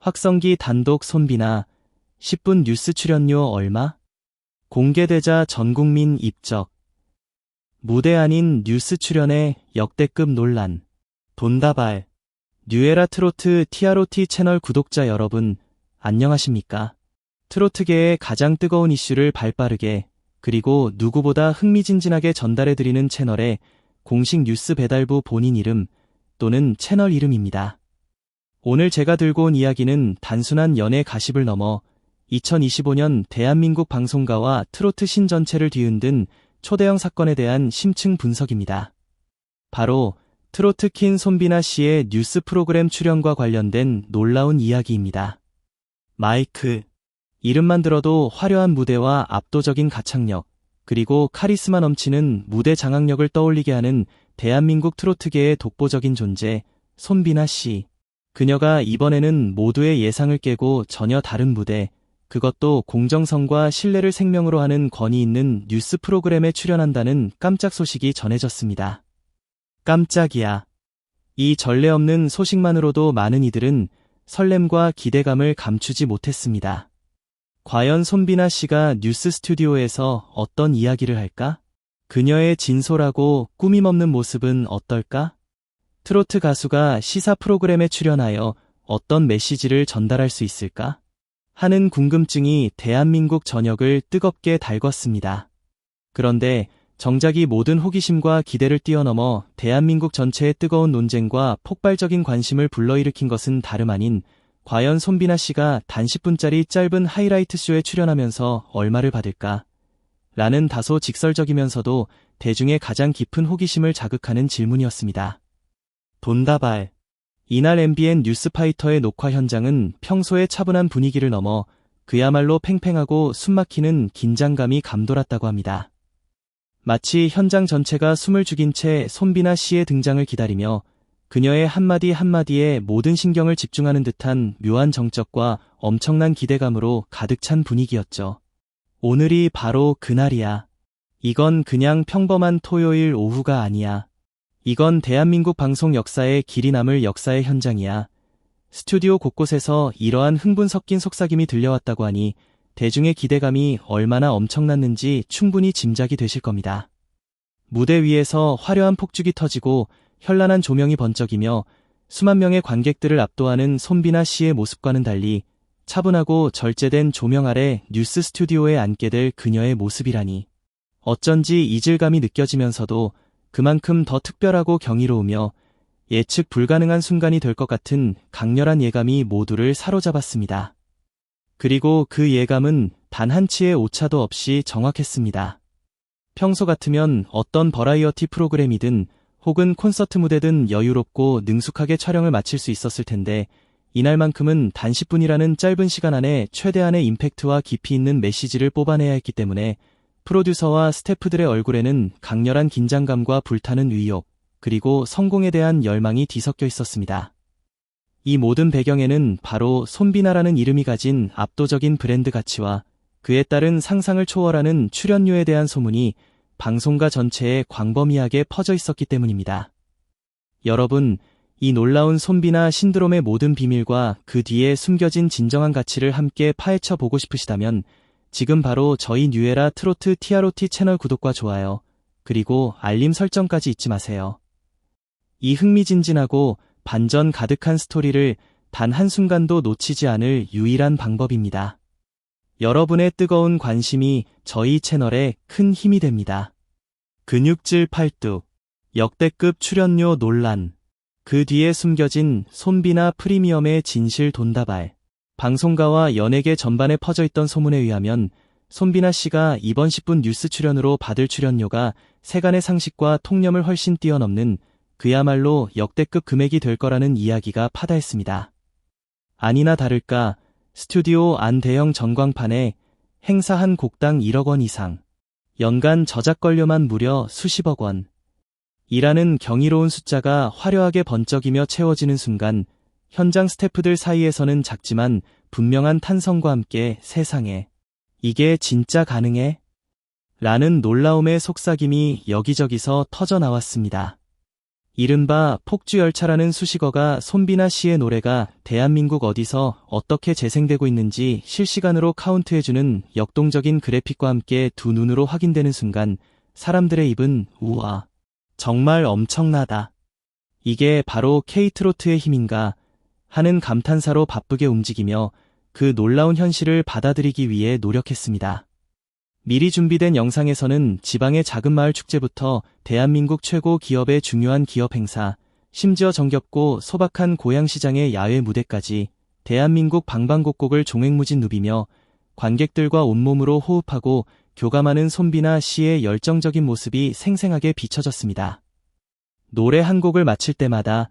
확성기 단독 손비나 10분 뉴스 출연료 얼마? 공개되자 전국민 입적. 무대 아닌 뉴스 출연에 역대급 논란. 돈다발. 뉴에라 트로트 TROT 채널 구독자 여러분, 안녕하십니까? 트로트계의 가장 뜨거운 이슈를 발빠르게 그리고 누구보다 흥미진진하게 전달해드리는 채널의 공식 뉴스 배달부 본인 이름 또는 채널 이름입니다. 오늘 제가 들고 온 이야기는 단순한 연예 가십을 넘어 2025년 대한민국 방송가와 트로트 신 전체를 뒤흔든 초대형 사건에 대한 심층 분석입니다. 바로 트로트 퀸 손비나 씨의 뉴스 프로그램 출연과 관련된 놀라운 이야기입니다. 마이크. 이름만 들어도 화려한 무대와 압도적인 가창력, 그리고 카리스마 넘치는 무대 장악력을 떠올리게 하는 대한민국 트로트계의 독보적인 존재, 손비나 씨. 그녀가 이번에는 모두의 예상을 깨고 전혀 다른 무대, 그것도 공정성과 신뢰를 생명으로 하는 권위 있는 뉴스 프로그램에 출연한다는 깜짝 소식이 전해졌습니다. 깜짝이야. 이 전례 없는 소식만으로도 많은 이들은 설렘과 기대감을 감추지 못했습니다. 과연 손비나 씨가 뉴스 스튜디오에서 어떤 이야기를 할까? 그녀의 진솔하고 꾸밈없는 모습은 어떨까? 트로트 가수가 시사 프로그램에 출연하여 어떤 메시지를 전달할 수 있을까? 하는 궁금증이 대한민국 전역을 뜨겁게 달궜습니다. 그런데 정작 이 모든 호기심과 기대를 뛰어넘어 대한민국 전체의 뜨거운 논쟁과 폭발적인 관심을 불러일으킨 것은 다름 아닌 과연 손비나 씨가 단 10분짜리 짧은 하이라이트 쇼에 출연하면서 얼마를 받을까? 라는 다소 직설적이면서도 대중의 가장 깊은 호기심을 자극하는 질문이었습니다. 돈다발. 이날 MBN 뉴스파이터의 녹화 현장은 평소의 차분한 분위기를 넘어 그야말로 팽팽하고 숨막히는 긴장감이 감돌았다고 합니다. 마치 현장 전체가 숨을 죽인 채 손비나 씨의 등장을 기다리며 그녀의 한마디 한마디에 모든 신경을 집중하는 듯한 묘한 정적과 엄청난 기대감으로 가득 찬 분위기였죠. 오늘이 바로 그날이야. 이건 그냥 평범한 토요일 오후가 아니야. 이건 대한민국 방송 역사에 길이 남을 역사의 현장이야. 스튜디오 곳곳에서 이러한 흥분 섞인 속삭임이 들려왔다고 하니 대중의 기대감이 얼마나 엄청났는지 충분히 짐작이 되실 겁니다. 무대 위에서 화려한 폭죽이 터지고 현란한 조명이 번쩍이며 수만 명의 관객들을 압도하는 손비나 씨의 모습과는 달리 차분하고 절제된 조명 아래 뉴스 스튜디오에 앉게 될 그녀의 모습이라니. 어쩐지 이질감이 느껴지면서도 그만큼 더 특별하고 경이로우며 예측 불가능한 순간이 될 것 같은 강렬한 예감이 모두를 사로잡았습니다. 그리고 그 예감은 단 한치의 오차도 없이 정확했습니다. 평소 같으면 어떤 버라이어티 프로그램이든 혹은 콘서트 무대든 여유롭고 능숙하게 촬영을 마칠 수 있었을 텐데 이날만큼은 단 10분이라는 짧은 시간 안에 최대한의 임팩트와 깊이 있는 메시지를 뽑아내야 했기 때문에 프로듀서와 스태프들의 얼굴에는 강렬한 긴장감과 불타는 의욕, 그리고 성공에 대한 열망이 뒤섞여 있었습니다. 이 모든 배경에는 바로 손비나라는 이름이 가진 압도적인 브랜드 가치와 그에 따른 상상을 초월하는 출연료에 대한 소문이 방송가 전체에 광범위하게 퍼져 있었기 때문입니다. 여러분, 이 놀라운 손비나 신드롬의 모든 비밀과 그 뒤에 숨겨진 진정한 가치를 함께 파헤쳐 보고 싶으시다면 지금 바로 저희 뉴에라 트로트 TROT 채널 구독과 좋아요, 그리고 알림 설정까지 잊지 마세요. 이 흥미진진하고 반전 가득한 스토리를 단 한순간도 놓치지 않을 유일한 방법입니다. 여러분의 뜨거운 관심이 저희 채널에 큰 힘이 됩니다. 근육질 팔뚝, 역대급 출연료 논란, 그 뒤에 숨겨진 손비나 프리미엄의 진실 돈다발. 방송가와 연예계 전반에 퍼져있던 소문에 의하면 손비나 씨가 이번 10분 뉴스 출연으로 받을 출연료가 세간의 상식과 통념을 훨씬 뛰어넘는 그야말로 역대급 금액이 될 거라는 이야기가 파다했습니다. 아니나 다를까 스튜디오 안 대형 전광판에 행사 한 곡당 1억 원 이상, 연간 저작권료만 무려 수십억 원. 이라는 경이로운 숫자가 화려하게 번쩍이며 채워지는 순간 현장 스태프들 사이에서는 작지만 분명한 탄성과 함께 세상에 이게 진짜 가능해? 라는 놀라움의 속삭임이 여기저기서 터져 나왔습니다. 이른바 폭주열차라는 수식어가 손비나 씨의 노래가 대한민국 어디서 어떻게 재생되고 있는지 실시간으로 카운트해주는 역동적인 그래픽과 함께 두 눈으로 확인되는 순간 사람들의 입은 우와, 정말 엄청나다. 이게 바로 K트로트의 힘인가 하는 감탄사로 바쁘게 움직이며 그 놀라운 현실을 받아들이기 위해 노력했습니다. 미리 준비된 영상에서는 지방의 작은 마을 축제부터 대한민국 최고 기업의 중요한 기업 행사, 심지어 정겹고 소박한 고향시장의 야외 무대까지 대한민국 방방곡곡을 종횡무진 누비며 관객들과 온몸으로 호흡하고 교감하는 손비나 씨의 열정적인 모습이 생생하게 비춰졌습니다. 노래 한 곡을 마칠 때마다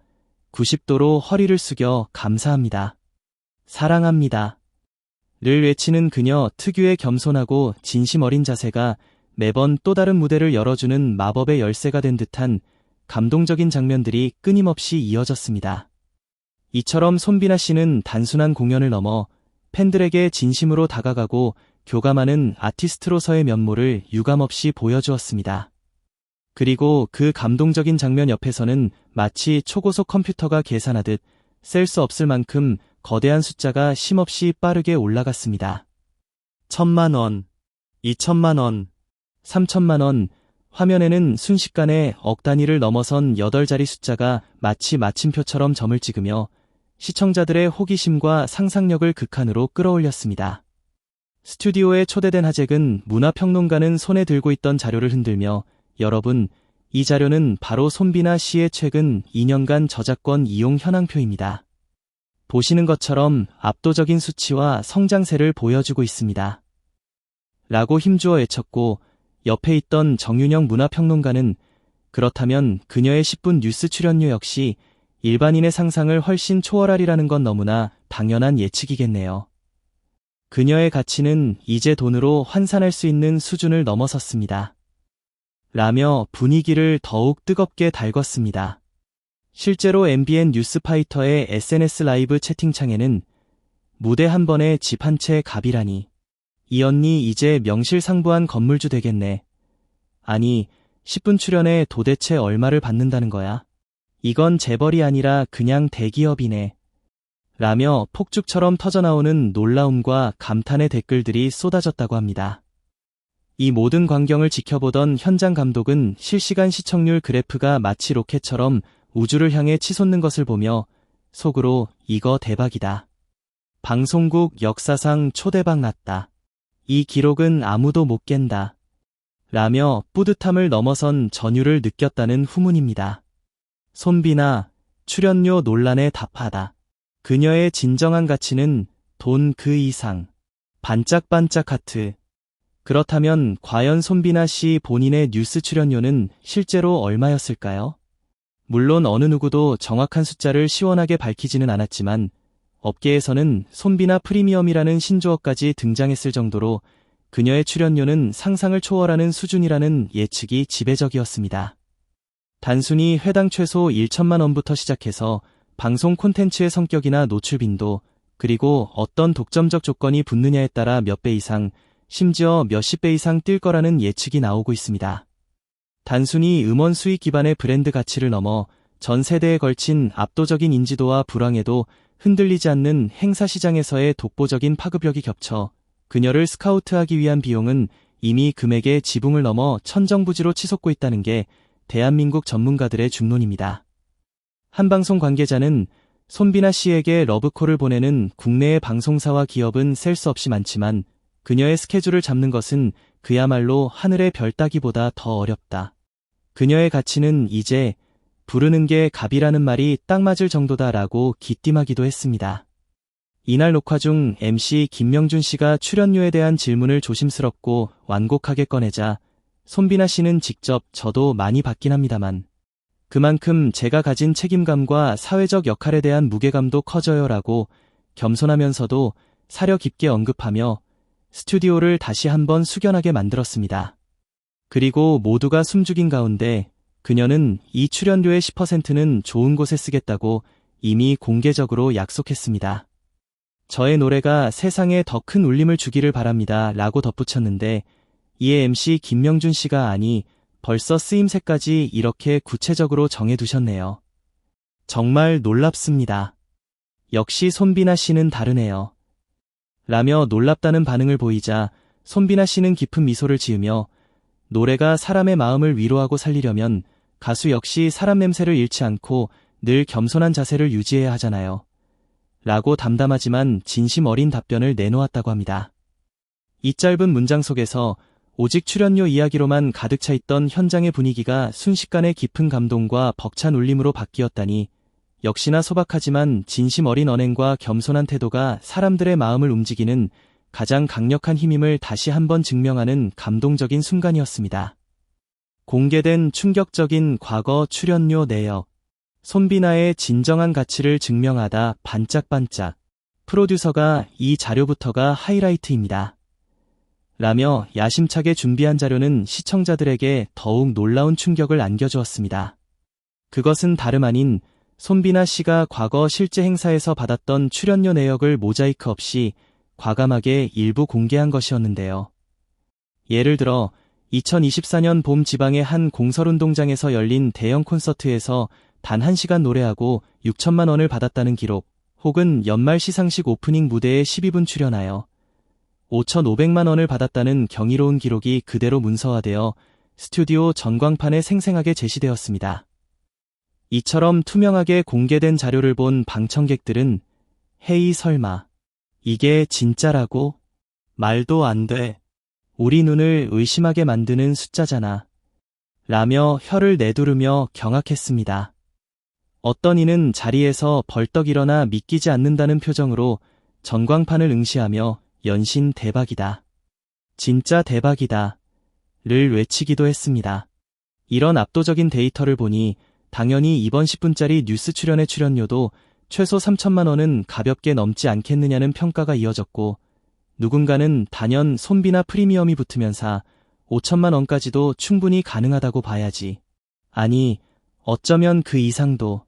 90도로 허리를 숙여 감사합니다. 사랑합니다. 를 외치는 그녀 특유의 겸손하고 진심 어린 자세가 매번 또 다른 무대를 열어주는 마법의 열쇠가 된 듯한 감동적인 장면들이 끊임없이 이어졌습니다. 이처럼 손비나 씨는 단순한 공연을 넘어 팬들에게 진심으로 다가가고 교감하는 아티스트로서의 면모를 유감없이 보여주었습니다. 그리고 그 감동적인 장면 옆에서는 마치 초고속 컴퓨터가 계산하듯 셀 수 없을 만큼 거대한 숫자가 쉼없이 빠르게 올라갔습니다. 1,000만 원, 2,000만 원, 3,000만 원, 화면에는 순식간에 억 단위를 넘어선 8자리 숫자가 마치 마침표처럼 점을 찍으며 시청자들의 호기심과 상상력을 극한으로 끌어올렸습니다. 스튜디오에 초대된 하잭은 문화평론가는 손에 들고 있던 자료를 흔들며 여러분, 이 자료는 바로 손비나 씨의 최근 2년간 저작권 이용 현황표입니다. 보시는 것처럼 압도적인 수치와 성장세를 보여주고 있습니다. 라고 힘주어 외쳤고 옆에 있던 정윤영 문화평론가는 그렇다면 그녀의 10분 뉴스 출연료 역시 일반인의 상상을 훨씬 초월하리라는 건 너무나 당연한 예측이겠네요. 그녀의 가치는 이제 돈으로 환산할 수 있는 수준을 넘어섰습니다. 라며 분위기를 더욱 뜨겁게 달궜습니다. 실제로 MBN 뉴스파이터의 SNS 라이브 채팅창에는 무대 한 번에 집 한 채 갑이라니. 이 언니 이제 명실상부한 건물주 되겠네. 아니, 10분 출연에 도대체 얼마를 받는다는 거야? 이건 재벌이 아니라 그냥 대기업이네. 라며 폭죽처럼 터져나오는 놀라움과 감탄의 댓글들이 쏟아졌다고 합니다. 이 모든 광경을 지켜보던 현장 감독은 실시간 시청률 그래프가 마치 로켓처럼 우주를 향해 치솟는 것을 보며 속으로 이거 대박이다. 방송국 역사상 초대박 났다. 이 기록은 아무도 못 깬다. 라며 뿌듯함을 넘어선 전율을 느꼈다는 후문입니다. 손비나 출연료 논란에 답하다. 그녀의 진정한 가치는 돈 그 이상. 반짝반짝 하트. 그렇다면 과연 손비나 씨 본인의 뉴스 출연료는 실제로 얼마였을까요? 물론 어느 누구도 정확한 숫자를 시원하게 밝히지는 않았지만 업계에서는 손비나 프리미엄이라는 신조어까지 등장했을 정도로 그녀의 출연료는 상상을 초월하는 수준이라는 예측이 지배적이었습니다. 단순히 회당 최소 1천만 원부터 시작해서 방송 콘텐츠의 성격이나 노출 빈도, 그리고 어떤 독점적 조건이 붙느냐에 따라 몇 배 이상, 심지어 몇십 배 이상 뛸 거라는 예측이 나오고 있습니다. 단순히 음원 수익 기반의 브랜드 가치를 넘어 전 세대에 걸친 압도적인 인지도와 불황에도 흔들리지 않는 행사 시장에서의 독보적인 파급력이 겹쳐 그녀를 스카우트하기 위한 비용은 이미 금액의 지붕을 넘어 천정부지로 치솟고 있다는 게 대한민국 전문가들의 중론입니다. 한 방송 관계자는 손비나 씨에게 러브콜을 보내는 국내의 방송사와 기업은 셀 수 없이 많지만 그녀의 스케줄을 잡는 것은 그야말로 하늘의 별 따기보다 더 어렵다. 그녀의 가치는 이제 부르는 게 갑이라는 말이 딱 맞을 정도다라고 기띔하기도 했습니다. 이날 녹화 중 MC 김명준 씨가 출연료에 대한 질문을 조심스럽고 완곡하게 꺼내자 손비나 씨는 직접 저도 많이 받긴 합니다만 그만큼 제가 가진 책임감과 사회적 역할에 대한 무게감도 커져요라고 겸손하면서도 사려 깊게 언급하며 스튜디오를 다시 한번 숙연하게 만들었습니다. 그리고 모두가 숨죽인 가운데 그녀는 이 출연료의 10%는 좋은 곳에 쓰겠다고 이미 공개적으로 약속했습니다. 저의 노래가 세상에 더 큰 울림을 주기를 바랍니다 라고 덧붙였는데 이에 MC 김명준 씨가 아니 벌써 쓰임새까지 이렇게 구체적으로 정해두셨네요. 정말 놀랍습니다. 역시 손비나 씨는 다르네요. 라며 놀랍다는 반응을 보이자 손비나 씨는 깊은 미소를 지으며 노래가 사람의 마음을 위로하고 살리려면 가수 역시 사람 냄새를 잃지 않고 늘 겸손한 자세를 유지해야 하잖아요. 라고 담담하지만 진심 어린 답변을 내놓았다고 합니다. 이 짧은 문장 속에서 오직 출연료 이야기로만 가득 차 있던 현장의 분위기가 순식간에 깊은 감동과 벅찬 울림으로 바뀌었다니 역시나 소박하지만 진심 어린 언행과 겸손한 태도가 사람들의 마음을 움직이는 가장 강력한 힘임을 다시 한번 증명하는 감동적인 순간이었습니다. 공개된 충격적인 과거 출연료 내역. 손비나의 진정한 가치를 증명하다 반짝반짝. 프로듀서가 이 자료부터가 하이라이트입니다. 라며 야심차게 준비한 자료는 시청자들에게 더욱 놀라운 충격을 안겨주었습니다. 그것은 다름 아닌 손비나 씨가 과거 실제 행사에서 받았던 출연료 내역을 모자이크 없이 과감하게 일부 공개한 것이었는데요. 예를 들어 2024년 봄 지방의 한 공설운동장에서 열린 대형 콘서트에서 단 1시간 노래하고 6천만 원을 받았다는 기록, 혹은 연말 시상식 오프닝 무대에 12분 출연하여 5,500만 원을 받았다는 경이로운 기록이 그대로 문서화되어 스튜디오 전광판에 생생하게 제시되었습니다. 이처럼 투명하게 공개된 자료를 본 방청객들은 헤이 설마 이게 진짜라고? 말도 안 돼. 우리 눈을 의심하게 만드는 숫자잖아. 라며 혀를 내두르며 경악했습니다. 어떤 이는 자리에서 벌떡 일어나 믿기지 않는다는 표정으로 전광판을 응시하며 연신 대박이다. 진짜 대박이다. 를 외치기도 했습니다. 이런 압도적인 데이터를 보니 당연히 이번 10분짜리 뉴스 출연의 출연료도 최소 3천만 원은 가볍게 넘지 않겠느냐는 평가가 이어졌고, 누군가는 단연 손비나 프리미엄이 붙으면서 5천만 원까지도 충분히 가능하다고 봐야지. 아니, 어쩌면 그 이상도.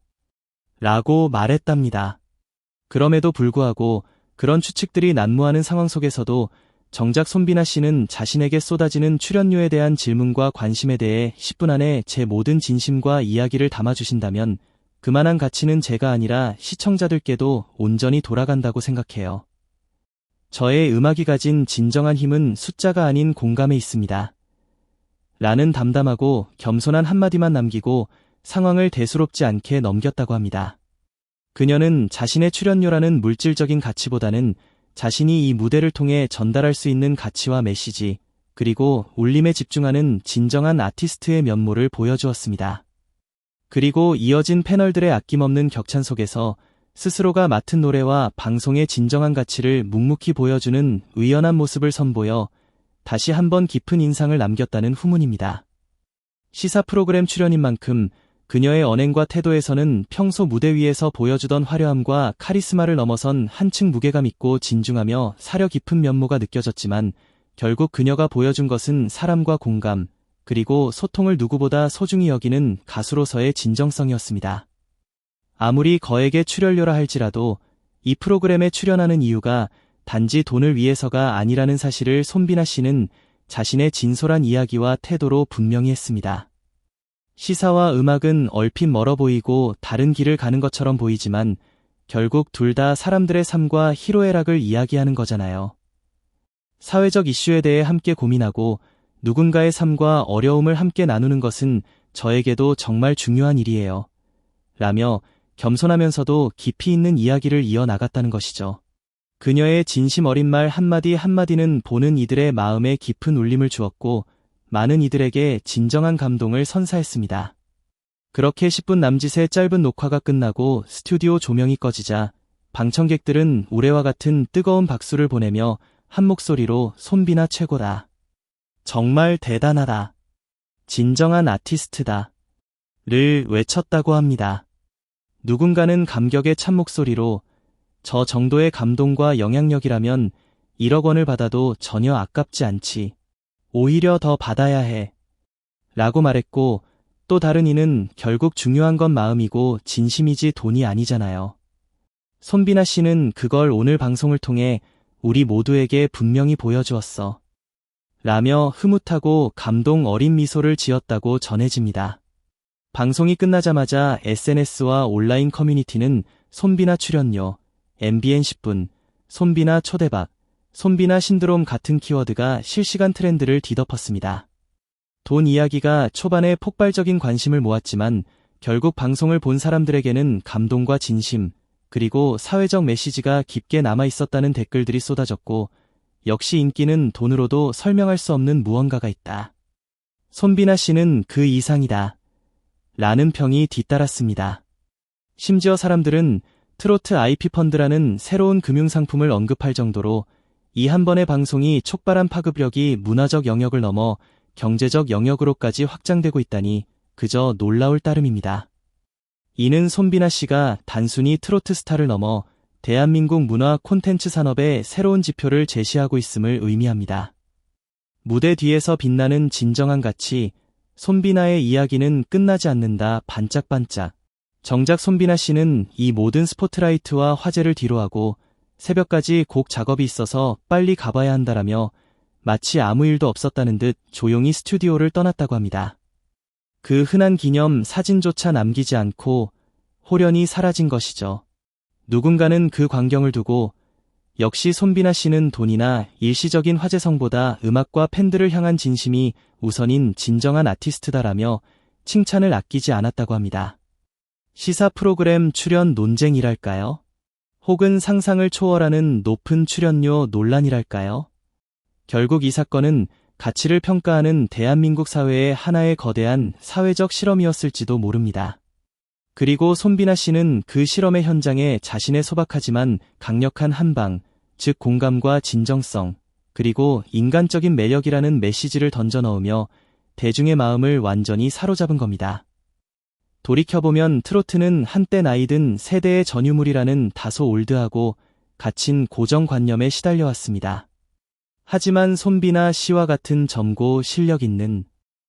라고 말했답니다. 그럼에도 불구하고 그런 추측들이 난무하는 상황 속에서도 정작 손비나 씨는 자신에게 쏟아지는 출연료에 대한 질문과 관심에 대해 10분 안에 제 모든 진심과 이야기를 담아주신다면 그만한 가치는 제가 아니라 시청자들께도 온전히 돌아간다고 생각해요. 저의 음악이 가진 진정한 힘은 숫자가 아닌 공감에 있습니다. 라는 담담하고 겸손한 한마디만 남기고 상황을 대수롭지 않게 넘겼다고 합니다. 그녀는 자신의 출연료라는 물질적인 가치보다는 자신이 이 무대를 통해 전달할 수 있는 가치와 메시지, 그리고 울림에 집중하는 진정한 아티스트의 면모를 보여주었습니다. 그리고 이어진 패널들의 아낌없는 격찬 속에서 스스로가 맡은 노래와 방송의 진정한 가치를 묵묵히 보여주는 의연한 모습을 선보여 다시 한번 깊은 인상을 남겼다는 후문입니다. 시사 프로그램 출연인 만큼 그녀의 언행과 태도에서는 평소 무대 위에서 보여주던 화려함과 카리스마를 넘어선 한층 무게감 있고 진중하며 사려 깊은 면모가 느껴졌지만 결국 그녀가 보여준 것은 사람과 공감, 그리고 소통을 누구보다 소중히 여기는 가수로서의 진정성이었습니다. 아무리 거액의 출연료라 할지라도 이 프로그램에 출연하는 이유가 단지 돈을 위해서가 아니라는 사실을 손비나 씨는 자신의 진솔한 이야기와 태도로 분명히 했습니다. 시사와 음악은 얼핏 멀어 보이고 다른 길을 가는 것처럼 보이지만 결국 둘 다 사람들의 삶과 희로애락을 이야기하는 거잖아요. 사회적 이슈에 대해 함께 고민하고 누군가의 삶과 어려움을 함께 나누는 것은 저에게도 정말 중요한 일이에요. 라며 겸손하면서도 깊이 있는 이야기를 이어나갔다는 것이죠. 그녀의 진심 어린 말 한마디 한마디는 보는 이들의 마음에 깊은 울림을 주었고 많은 이들에게 진정한 감동을 선사했습니다. 그렇게 10분 남짓의 짧은 녹화가 끝나고 스튜디오 조명이 꺼지자 방청객들은 우레와 같은 뜨거운 박수를 보내며 한 목소리로 손비나 최고다. 정말 대단하다. 진정한 아티스트다. 를 외쳤다고 합니다. 누군가는 감격의 찬 목소리로 저 정도의 감동과 영향력이라면 1억 원을 받아도 전혀 아깝지 않지. 오히려 더 받아야 해. 라고 말했고 또 다른 이는 결국 중요한 건 마음이고 진심이지 돈이 아니잖아요. 손비나 씨는 그걸 오늘 방송을 통해 우리 모두에게 분명히 보여주었어. 라며 흐뭇하고 감동 어린 미소를 지었다고 전해집니다. 방송이 끝나자마자 SNS와 온라인 커뮤니티는 손비나 출연료, MBN 10분, 손비나 초대박, 손비나 신드롬 같은 키워드가 실시간 트렌드를 뒤덮었습니다. 돈 이야기가 초반에 폭발적인 관심을 모았지만 결국 방송을 본 사람들에게는 감동과 진심, 그리고 사회적 메시지가 깊게 남아 있었다는 댓글들이 쏟아졌고, 역시 인기는 돈으로도 설명할 수 없는 무언가가 있다. 손비나 씨는 그 이상이다. 라는 평이 뒤따랐습니다. 심지어 사람들은 트로트 IP펀드라는 새로운 금융상품을 언급할 정도로 이 한 번의 방송이 촉발한 파급력이 문화적 영역을 넘어 경제적 영역으로까지 확장되고 있다니 그저 놀라울 따름입니다. 이는 손비나 씨가 단순히 트로트 스타를 넘어 대한민국 문화 콘텐츠 산업의 새로운 지표를 제시하고 있음을 의미합니다. 무대 뒤에서 빛나는 진정한 가치, 손비나의 이야기는 끝나지 않는다. 반짝반짝. 정작 손비나 씨는 이 모든 스포트라이트와 화제를 뒤로하고 새벽까지 곡 작업이 있어서 빨리 가봐야 한다라며 마치 아무 일도 없었다는 듯 조용히 스튜디오를 떠났다고 합니다. 그 흔한 기념 사진조차 남기지 않고 홀연히 사라진 것이죠. 누군가는 그 광경을 두고 역시 손비나 씨는 돈이나 일시적인 화제성보다 음악과 팬들을 향한 진심이 우선인 진정한 아티스트다라며 칭찬을 아끼지 않았다고 합니다. 시사 프로그램 출연 논쟁이랄까요? 혹은 상상을 초월하는 높은 출연료 논란이랄까요? 결국 이 사건은 가치를 평가하는 대한민국 사회의 하나의 거대한 사회적 실험이었을지도 모릅니다. 그리고 손비나 씨는 그 실험의 현장에 자신의 소박하지만 강력한 한방, 즉 공감과 진정성, 그리고 인간적인 매력이라는 메시지를 던져 넣으며 대중의 마음을 완전히 사로잡은 겁니다. 돌이켜보면 트로트는 한때 나이든 세대의 전유물이라는 다소 올드하고 갇힌 고정관념에 시달려왔습니다. 하지만 손비나 씨와 같은 젊고 실력 있는